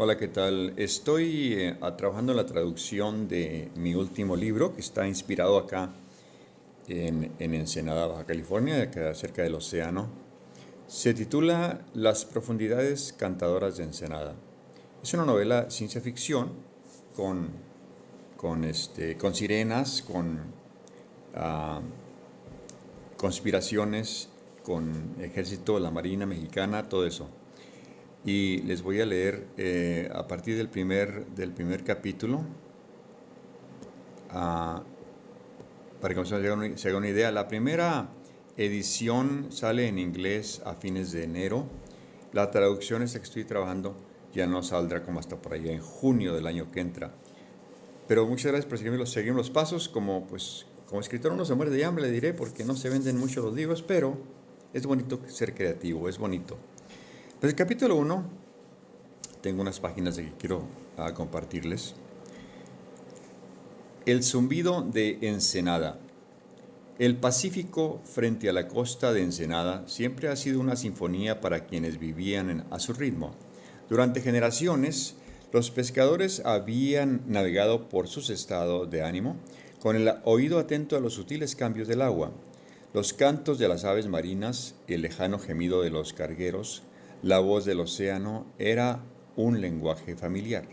Hola, ¿qué tal? Estoy trabajando en la traducción de mi último libro, que está inspirado acá en Ensenada, Baja California, acá cerca del océano. Se titula Las profundidades cantadoras de Ensenada. Es una novela ciencia ficción con, con sirenas, con ah, conspiraciones, con ejército, la Marina Mexicana, todo eso. Y les voy a leer a partir del primer capítulo, ah, para que se haga una idea. La primera edición sale en inglés a fines de enero. La traducción esta que estoy trabajando ya no saldrá como hasta por allá en junio del año que entra. Pero muchas gracias por seguir los pasos. Como escritor uno se muere de hambre, le diré, porque no se venden mucho los libros, pero es bonito ser creativo, es bonito. Pues el capítulo uno, tengo unas páginas de que quiero compartirles. El zumbido de Ensenada. El Pacífico frente a la costa de Ensenada siempre ha sido una sinfonía para quienes vivían a su ritmo. Durante generaciones, los pescadores habían navegado por sus estados de ánimo con el oído atento a los sutiles cambios del agua, los cantos de las aves marinas, el lejano gemido de los cargueros, la voz del océano era un lenguaje familiar,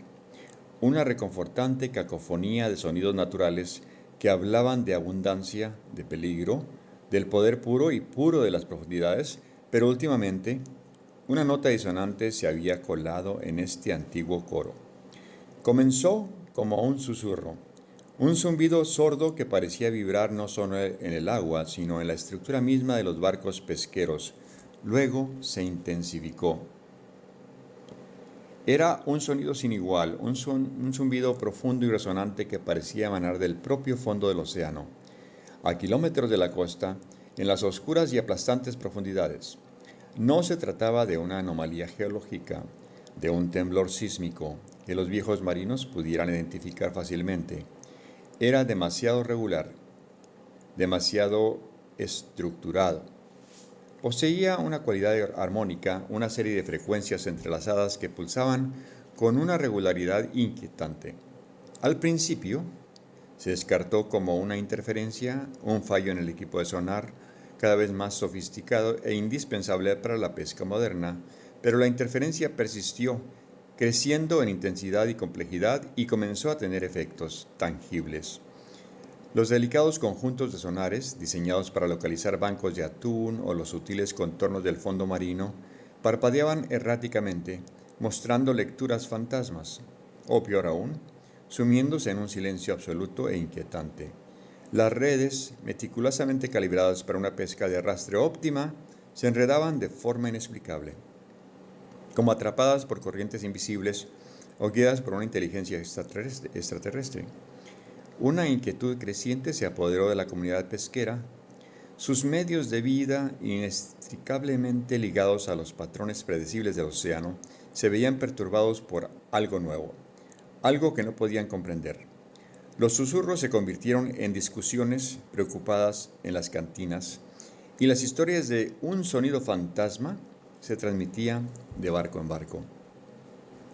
una reconfortante cacofonía de sonidos naturales que hablaban de abundancia, de peligro, del poder puro y puro de las profundidades, pero últimamente una nota disonante se había colado en este antiguo coro. Comenzó como un susurro, un zumbido sordo que parecía vibrar no solo en el agua, sino en la estructura misma de los barcos pesqueros. Luego se intensificó. Era un sonido sin igual, un zumbido profundo y resonante que parecía emanar del propio fondo del océano, a kilómetros de la costa, en las oscuras y aplastantes profundidades. No se trataba de una anomalía geológica, de un temblor sísmico que los viejos marinos pudieran identificar fácilmente. Era demasiado regular, demasiado estructurado. Poseía una cualidad armónica, una serie de frecuencias entrelazadas que pulsaban con una regularidad inquietante. Al principio, se descartó como una interferencia, un fallo en el equipo de sonar, cada vez más sofisticado e indispensable para la pesca moderna, pero la interferencia persistió, creciendo en intensidad y complejidad, y comenzó a tener efectos tangibles. Los delicados conjuntos de sonares, diseñados para localizar bancos de atún o los sutiles contornos del fondo marino, parpadeaban erráticamente, mostrando lecturas fantasmas, o peor aún, sumiéndose en un silencio absoluto e inquietante. Las redes, meticulosamente calibradas para una pesca de arrastre óptima, se enredaban de forma inexplicable, como atrapadas por corrientes invisibles o guiadas por una inteligencia extraterrestre. Una inquietud creciente se apoderó de la comunidad pesquera. Sus medios de vida, inextricablemente ligados a los patrones predecibles del océano, se veían perturbados por algo nuevo, algo que no podían comprender. Los susurros se convirtieron en discusiones preocupadas en las cantinas, y las historias de un sonido fantasma se transmitían de barco en barco.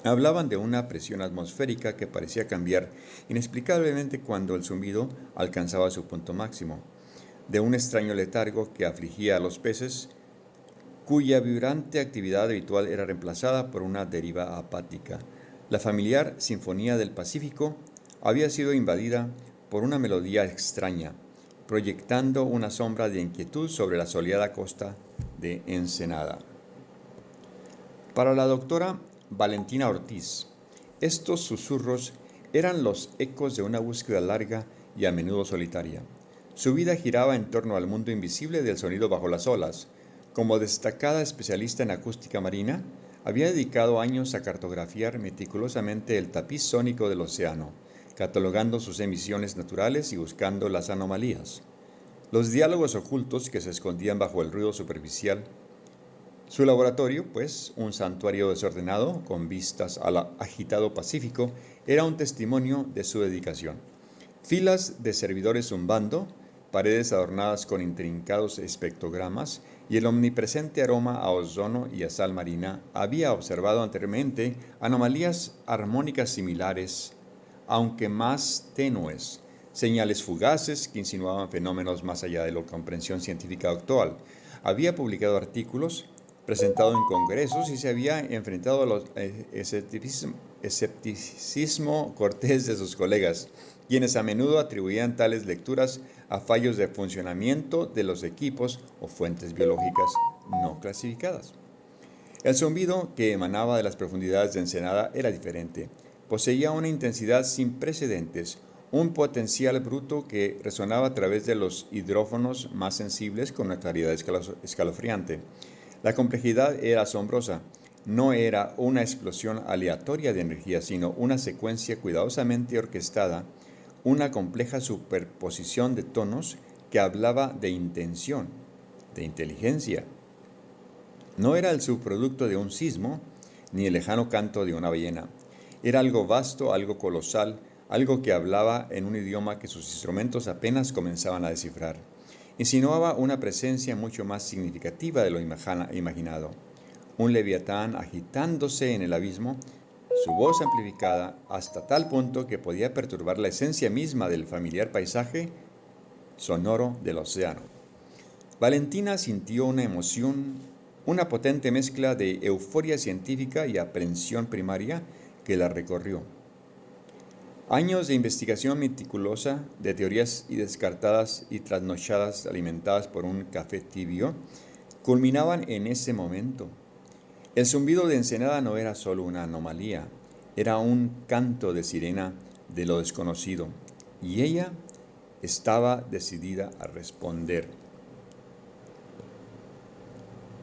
Hablaban de una presión atmosférica que parecía cambiar inexplicablemente cuando el zumbido alcanzaba su punto máximo, de un extraño letargo que afligía a los peces, cuya vibrante actividad habitual era reemplazada por una deriva apática. La familiar Sinfonía del Pacífico había sido invadida por una melodía extraña, proyectando una sombra de inquietud sobre la soleada costa de Ensenada. Para la doctora Valentina Ortiz, estos susurros eran los ecos de una búsqueda larga y a menudo solitaria. Su vida giraba en torno al mundo invisible del sonido bajo las olas. Como destacada especialista en acústica marina, había dedicado años a cartografiar meticulosamente el tapiz sónico del océano, catalogando sus emisiones naturales y buscando las anomalías, los diálogos ocultos que se escondían bajo el ruido superficial. Su laboratorio, pues, un santuario desordenado con vistas al agitado Pacífico, era un testimonio de su dedicación. Filas de servidores zumbando, paredes adornadas con intrincados espectrogramas y el omnipresente aroma a ozono y a sal marina, había observado anteriormente anomalías armónicas similares, aunque más tenues, señales fugaces que insinuaban fenómenos más allá de la comprensión científica actual. Había publicado artículos, presentado en congresos y se había enfrentado al escepticismo cortés de sus colegas, quienes a menudo atribuían tales lecturas a fallos de funcionamiento de los equipos o fuentes biológicas no clasificadas. El zumbido que emanaba de las profundidades de Ensenada era diferente. Poseía una intensidad sin precedentes, un potencial bruto que resonaba a través de los hidrófonos más sensibles con una claridad escalofriante. La complejidad era asombrosa. No era una explosión aleatoria de energía, sino una secuencia cuidadosamente orquestada, una compleja superposición de tonos que hablaba de intención, de inteligencia. No era el subproducto de un sismo, ni el lejano canto de una ballena. Era algo vasto, algo colosal, algo que hablaba en un idioma que sus instrumentos apenas comenzaban a descifrar. Insinuaba una presencia mucho más significativa de lo imaginado. Un leviatán agitándose en el abismo, su voz amplificada hasta tal punto que podía perturbar la esencia misma del familiar paisaje sonoro del océano. Valentina sintió una emoción, una potente mezcla de euforia científica y aprensión primaria que la recorrió. Años de investigación meticulosa, de teorías descartadas y trasnochadas alimentadas por un café tibio, culminaban en ese momento. El zumbido de Ensenada no era solo una anomalía, era un canto de sirena de lo desconocido, y ella estaba decidida a responder.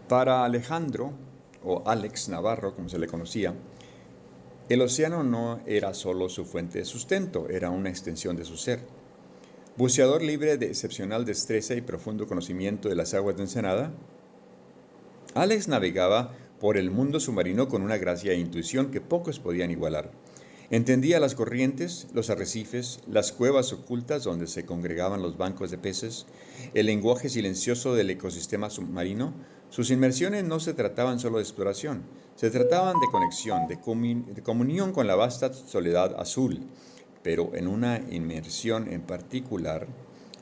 Para Alejandro, o Alex Navarro, como se le conocía, el océano no era solo su fuente de sustento, era una extensión de su ser. Buceador libre de excepcional destreza y profundo conocimiento de las aguas de Ensenada, Alex navegaba por el mundo submarino con una gracia e intuición que pocos podían igualar. Entendía las corrientes, los arrecifes, las cuevas ocultas donde se congregaban los bancos de peces, el lenguaje silencioso del ecosistema submarino. Sus inmersiones no se trataban solo de exploración, se trataban de conexión, de comunión con la vasta soledad azul, pero en una inmersión en particular,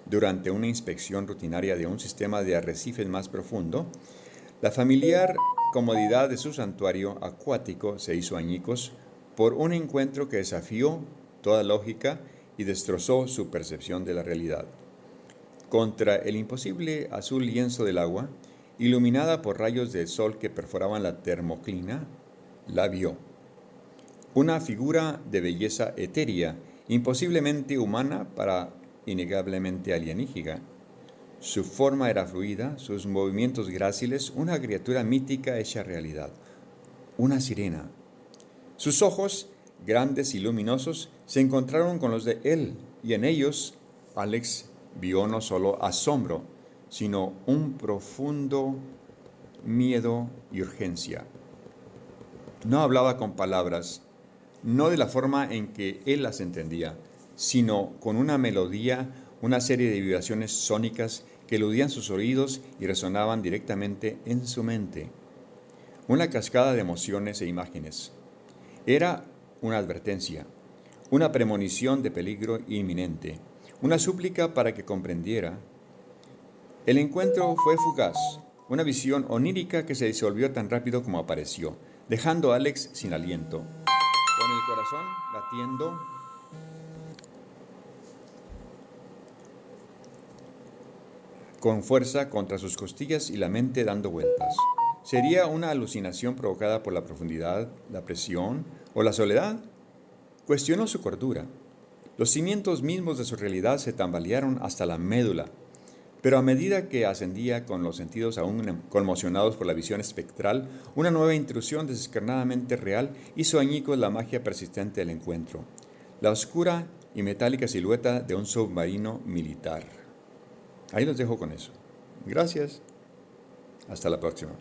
durante una inspección rutinaria de un sistema de arrecifes más profundo, la familiar comodidad de su santuario acuático se hizo añicos por un encuentro que desafió toda lógica y destrozó su percepción de la realidad. Contra el imposible azul lienzo del agua, iluminada por rayos de sol que perforaban la termoclina, la vio. Una figura de belleza etérea, imposiblemente humana para innegablemente alienígena. Su forma era fluida, sus movimientos gráciles, una criatura mítica hecha realidad, una sirena. Sus ojos, grandes y luminosos, se encontraron con los de él, y en ellos Alex vio no solo asombro, sino un profundo miedo y urgencia. No hablaba con palabras, no de la forma en que él las entendía, sino con una melodía, una serie de vibraciones sónicas que eludían sus oídos y resonaban directamente en su mente. Una cascada de emociones e imágenes. Era una advertencia, una premonición de peligro inminente, una súplica para que comprendiera. El encuentro fue fugaz, una visión onírica que se disolvió tan rápido como apareció, dejando a Alex sin aliento, con el corazón latiendo con fuerza contra sus costillas y la mente dando vueltas. ¿Sería una alucinación provocada por la profundidad, la presión o la soledad? Cuestionó su cordura. Los cimientos mismos de su realidad se tambalearon hasta la médula, pero a medida que ascendía con los sentidos aún conmocionados por la visión espectral, una nueva intrusión descarnadamente real hizo añicos la magia persistente del encuentro, la oscura y metálica silueta de un submarino militar. Ahí los dejo con eso. Gracias. Hasta la próxima.